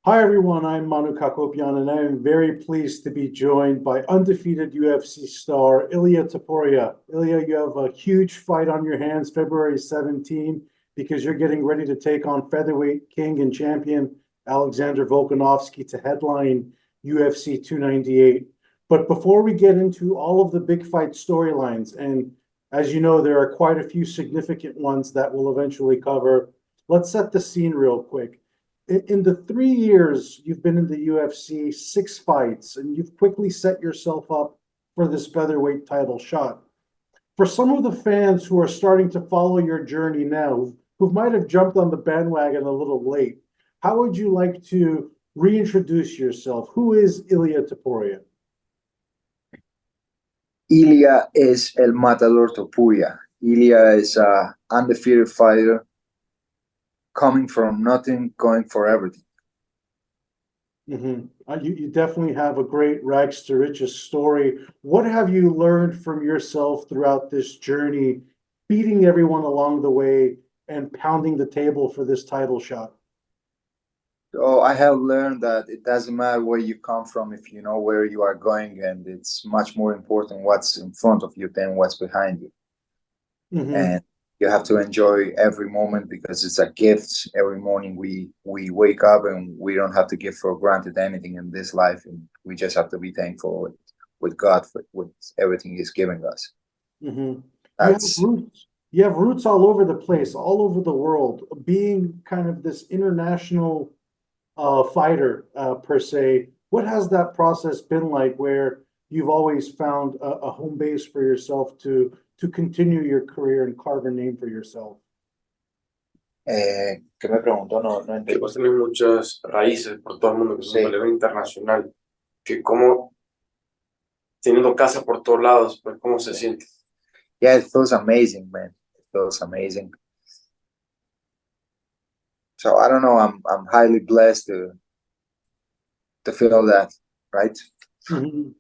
Hi everyone, I'm Manouk Akopyan, and I am very pleased to be joined by undefeated UFC star Ilia Topuria. Ilia, you have a huge fight on your hands February 17 because you're getting ready to take on featherweight king and champion Alexander Volkanovski to headline UFC 298. But before we get into all of the big fight storylines, and as you know, there are quite a few significant ones that we'll eventually cover, let's set the scene real quick. In the 3 years you've been in the UFC, six fights, and you've quickly set yourself up for this featherweight title shot. For some of the fans who are starting to follow your journey now, who might have jumped on the bandwagon a little late, how would you like to reintroduce yourself? Who is Ilia Topuria? Ilia is El Matador Topuria. Ilia is an undefeated fighter coming from nothing, going for everything. You definitely have a great rags to riches story. What have you learned from yourself throughout this journey, beating everyone along the way and pounding the table for this title shot? So I have learned that it doesn't matter where you come from if you know where you are going, and it's much more important what's in front of you than what's behind you. Hmm. And you have to enjoy every moment because it's a gift. Every morning we wake up and we don't have to give for granted anything in this life, and we just have to be thankful with God for what everything He's giving us. Hmm. You have That's roots. You have roots all over the place, all over the world. Being kind of this international fighter per se, what has that process been like? Where you've always found a home base for yourself to continue your career and carve a name for yourself. ¿qué me preguntó? No Que entendí. vos tenés muchas raíces por todo el mundo, que es un Sí. relevo internacional, que como teniendo casa por todos lados, pues cómo se siente. Yeah, it feels amazing, man. It feels amazing. So I don't know. I'm highly blessed to feel that, right? Mhm.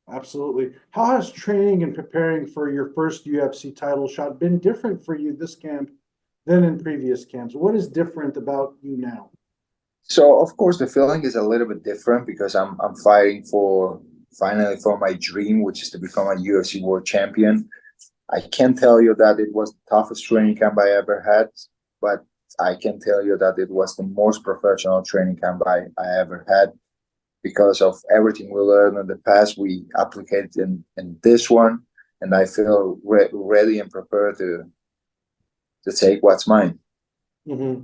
Absolutely. How has training and preparing for your first UFC title shot been different for you this camp than in previous camps? What is different about you now? So of course the feeling is a little bit different because I'm fighting for finally for my dream, which is to become a UFC world champion. I can't tell you that it was the toughest training camp I ever had, but I can tell you that it was the most professional training camp I ever had because of everything we learned in the past. We applied in this one, and I feel ready and prepared to take what's mine. Hmm.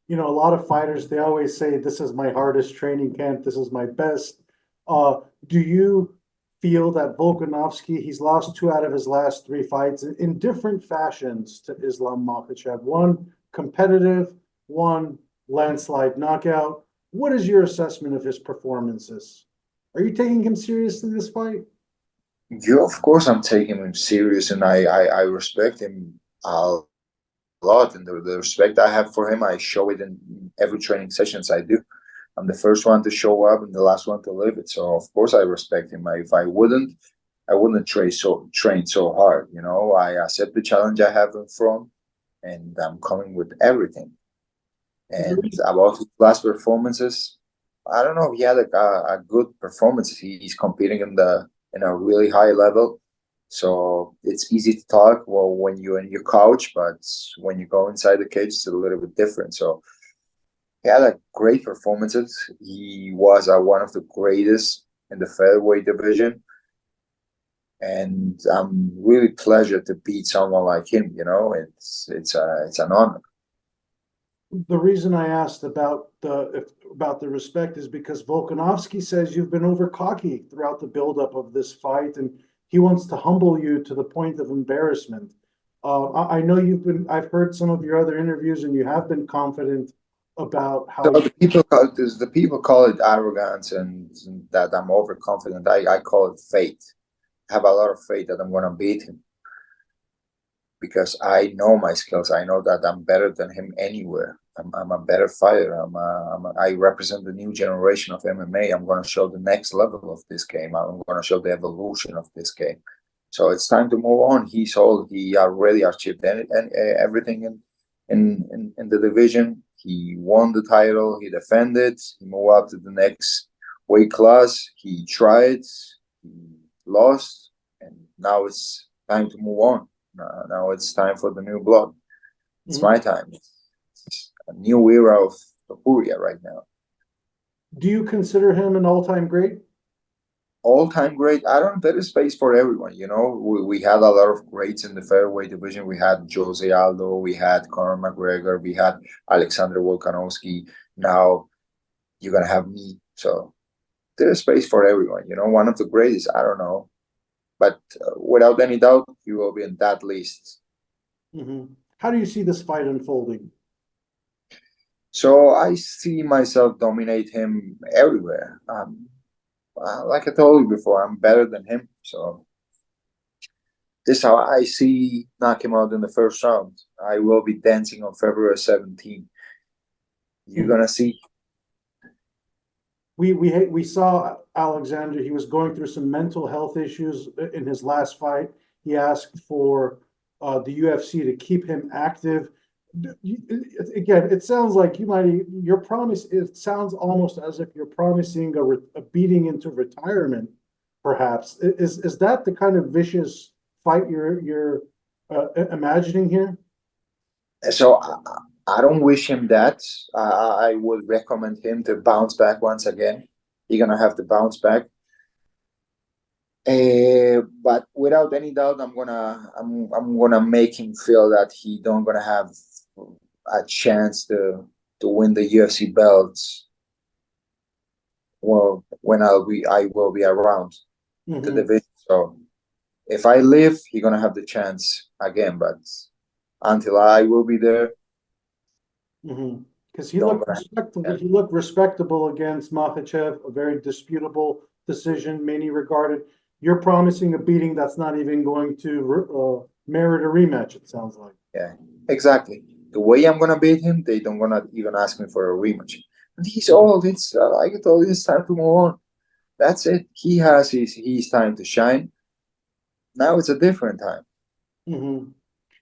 You know, a lot of fighters, they always say, this is my hardest training camp, this is my best. Do you feel that Volkanovski, he's lost two out of his last three fights in different fashions to Islam Makhachev? One competitive, one landslide knockout. What is your assessment of his performances? Are you taking him seriously this fight? You, of course, I'm taking him serious, and I respect him a lot, and the respect I have for him, I show it in every training sessions I do. I'm the first one to show up and the last one to leave it. So of course I respect him. If I wouldn't, I wouldn't train so hard. You know, I accept the challenge I have in front, and I'm coming with everything. And about his last performances, I don't know. He had a good performance. He's competing in a really high level, so it's easy to talk well when you're in your couch, but when you go inside the cage, it's a little bit different. So he had a great performances. He was one of the greatest in the featherweight division, and I'm really pleasure to beat someone like him. You know, it's an honor. The reason I asked about the respect is because Volkanovski says you've been over cocky throughout the buildup of this fight, and he wants to humble you to the point of embarrassment. I know you've been. I've heard some of your other interviews, and you have been confident about So how you. the people call it arrogance and that I'm overconfident. I call it faith. I have a lot of faith that I'm gonna beat him because I know my skills. I know that I'm better than him anywhere. I'm a better fighter. I represent the new generation of MMA. I'm going to show the next level of this game. I'm going to show the evolution of this game. So it's time to move on. He already achieved everything in the division. He won the title. He defended. He moved up to the next weight class. He tried. He lost, and now it's time to move on. Now it's time for the new blood. It's my time. It's a new era of Topuria right now. Do you consider him an all-time great? All-time great. I don't know. There is space for everyone. You know, we had a lot of greats in the featherweight division. We had Jose Aldo. We had Conor McGregor. We had Alexander Volkanovski. Now you're gonna have me. So there's space for everyone. You know, one of the greatest. I don't know, but without any doubt, he will be in that list. How do you see this fight unfolding? So I see myself dominate him everywhere. Like I told you before, I'm better than him. So this is how I see knock him out in the first round. I will be dancing on February 17th. You're gonna see. We saw Alexander. He was going through some mental health issues in his last fight. He asked for the UFC to keep him active. Again, it sounds like your promise. It sounds almost as if you're promising a beating into retirement. Perhaps is that the kind of vicious fight you're imagining here? So I don't wish him that. I would recommend him to bounce back once again. He's gonna have to bounce back. But without any doubt, I'm gonna make him feel that he don't gonna have a chance to win the UFC belts. Well, when I will be around the division. So if I live, he's gonna have the chance again. But until I will be there, because he looked respectable. He looked respectable against Makhachev, a very disputable decision, many regarded. You're promising a beating that's not even going to merit a rematch, it sounds like. Yeah, exactly. The way I'm gonna beat him, they don't gonna even ask me for a rematch. And he's old. It's like I told you, it's time to move on. That's it. He has his time to shine. Now it's a different time.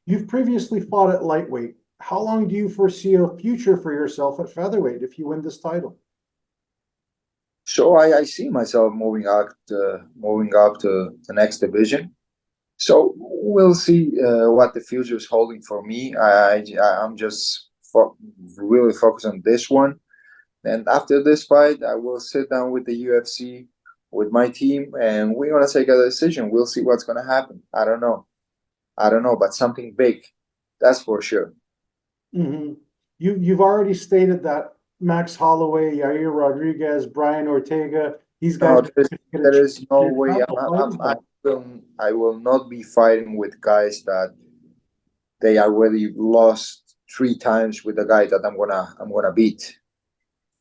You've previously fought at lightweight. How long do you foresee a future for yourself at featherweight if you win this title? So I see myself moving up to the next division. So we'll see what the future is holding for me. I'm just really focused on this one. And after this fight, I will sit down with the UFC, with my team, and we're gonna take a decision. We'll see what's gonna happen. I don't know, but something big, that's for sure. You've already stated that Max Holloway, Yair Rodriguez, Brian Ortega, these guys. There is no way. I will not be fighting with guys that they already lost 3 times with the guy that I'm gonna beat.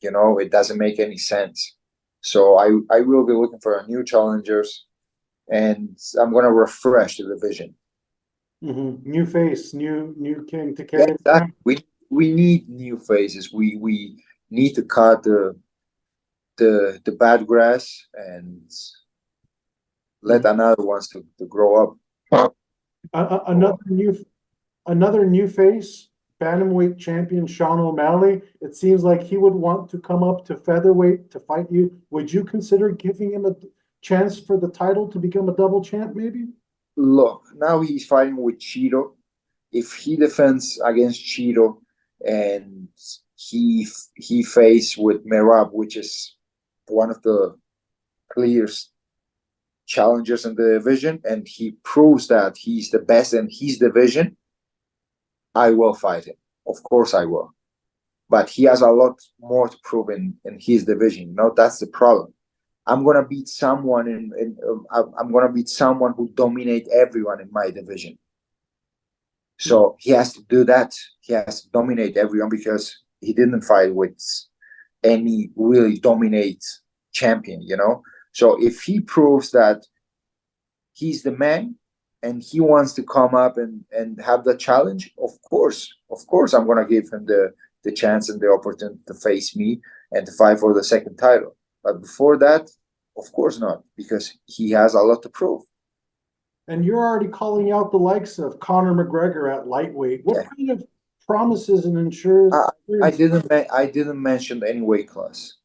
You know, it doesn't make any sense. So I will be looking for new challengers, and I'm gonna refresh the division. New face, new king to carry. Yeah, we need new faces. We need to cut the bad grass and let another ones to grow up. Another new face, Bantamweight champion Sean O'Malley. It seems like he would want to come up to featherweight to fight you. Would you consider giving him a chance for the title to become a double champ, maybe? Look, now he's fighting with Cheeto. If he defends against Cheeto and he faced with Merab, which is one of the clearest challengers in the division, and he proves that he's the best in his division, I will fight him. Of course I will. But he has a lot more to prove in his division. You know, that's the problem. I'm gonna beat someone I'm gonna beat someone who dominate everyone in my division. So he has to do that. He has to dominate everyone because he didn't fight with any really dominate champion, you know. So if he proves that he's the man and he wants to come up and have the challenge, of course I'm gonna give him the chance and the opportunity to face me and to fight for the second title. But before that, of course not, because he has a lot to prove. And you're already calling out the likes of Conor McGregor at lightweight. What kind of promises and ensures. I didn't mention any weight class.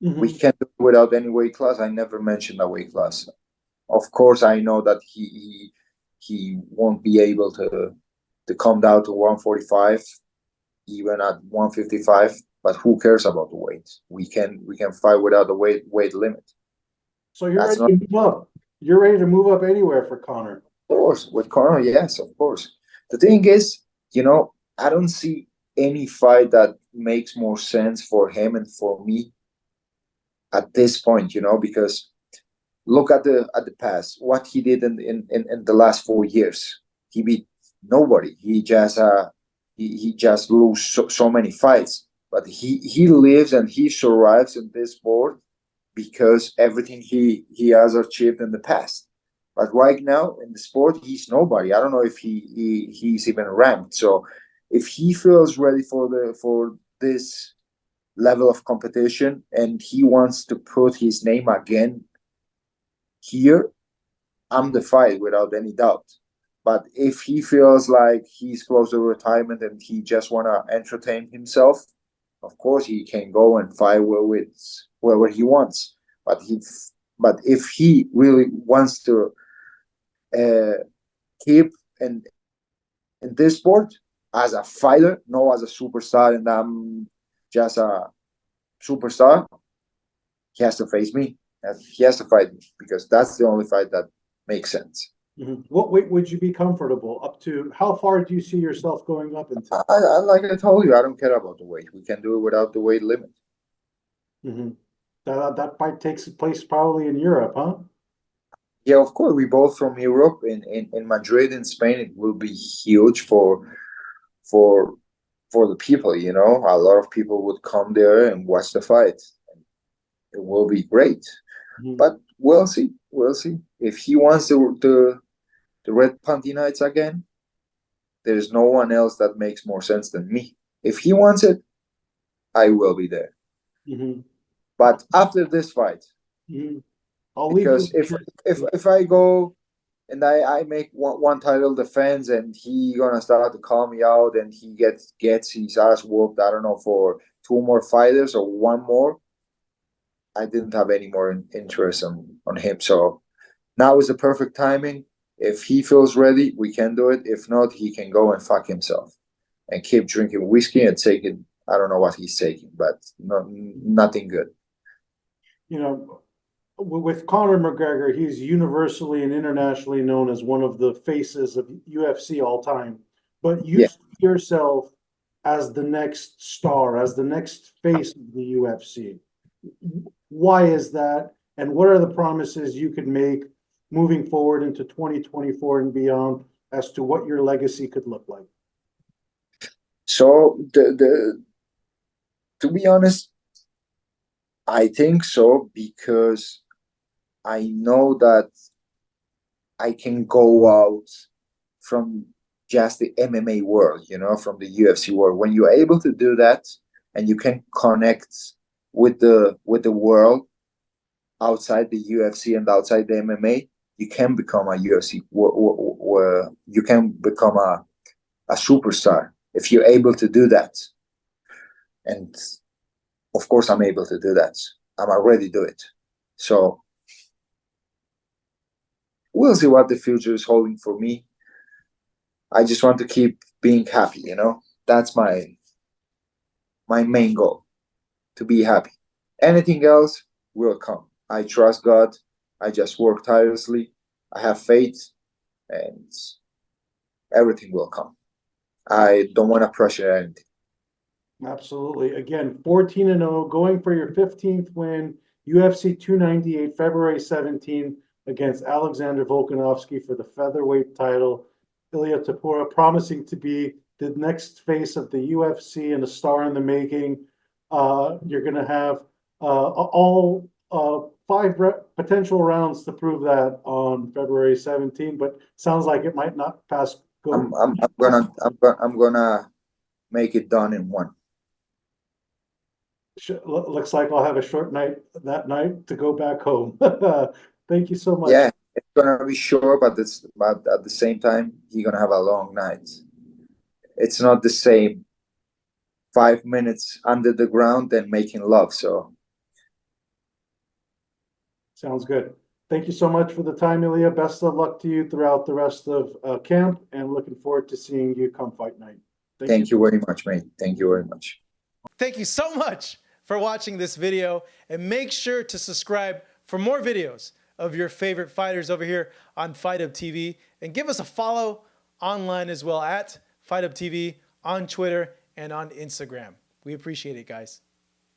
Mhm. We can't do it without any weight class. I never mentioned a weight class. Of course, I know that he won't be able to come down to 145, even at 155. But who cares about the weight? We can fight without the weight limit. So you're That's ready to move up. You're ready to move up anywhere for Conor. Of course, with Conor, yes, of course. The thing is, I don't see any fight that makes more sense for him and for me at this point, because look at the past, what he did in the last 4 years. He beat nobody. He just lose so many fights. But he lives and he survives in this sport because everything he has achieved in the past. But right now in the sport, he's nobody. I don't know if he's even ranked. So if he feels ready for this level of competition and he wants to put his name again here, I'm the fight without any doubt. But if he feels like he's close to retirement and he just want to entertain himself, of course he can go and fight wherever he wants. But if he really wants to keep in this sport as a fighter, no as a superstar, and I'm just a superstar, he has to face me. He has to fight me because that's the only fight that makes sense. Mm-hmm. What weight would you be comfortable up to? How far do you see yourself going up into? Like I told you, I don't care about the weight. We can do it without the weight limit. Mm-hmm. That fight takes place probably in Europe, huh? Yeah, of course. We both from Europe. In Madrid, in Spain, it will be huge for the people. A lot of people would come there and watch the fight. It will be great. Mm-hmm. But we'll see. We'll see. If he wants the Red Panty Nights again, there's no one else that makes more sense than me. If he wants it, I will be there. Mm-hmm. But after this fight, Mm-hmm. I'll leave because you. if I go and I make one title defense and he gonna start to call me out and he gets his ass whooped, I don't know, for two more fighters or one more, I didn't have any more interest on him. So now is the perfect timing. If he feels ready, we can do it. If not, he can go and fuck himself and keep drinking whiskey and taking, I don't know what he's taking, but nothing good. With Conor McGregor, he's universally and internationally known as one of the faces of UFC all time. But you see yourself as the next star, as the next face of the UFC. Why is that? And what are the promises you could make moving forward into 2024 and beyond as to what your legacy could look like? So to be honest, I think so because I know that I can go out from just the MMA world, from the UFC world. When you're able to do that and you can connect with the world outside the UFC and outside the MMA, you can become a UFC, you can become a superstar if you're able to do that. And of course, I'm able to do that. I'm already do it. So we'll see what the future is holding for me. I just want to keep being happy, That's my main goal, to be happy. Anything else will come. I trust God. I just work tirelessly. I have faith, and everything will come. I don't want to pressure anything. Absolutely. Again, 14-0, going for your 15th win, UFC 298, February 17th, against Alexander Volkanovski for the featherweight title. Ilia Topuria promising to be the next face of the UFC and a star in the making. You're going to have all five potential rounds to prove that on February 17th, but sounds like it might not pass. I'm gonna make it done in one. Looks like I'll have a short night that night to go back home. Thank you so much. Yeah, it's gonna be short, but at the same time, you're gonna have a long night. it's not the same 5 minutes under the ground than making love. So Sounds good. Thank you so much for the time, Ilia. Best of luck to you throughout the rest of camp, and looking forward to seeing you come fight night. thank you very much, mate. Thank you very much. Thank you so much for watching this video, and make sure to subscribe for more videos of your favorite fighters over here on Fight Up TV, and give us a follow online as well at Fight Up TV on Twitter and on Instagram. We appreciate it, guys.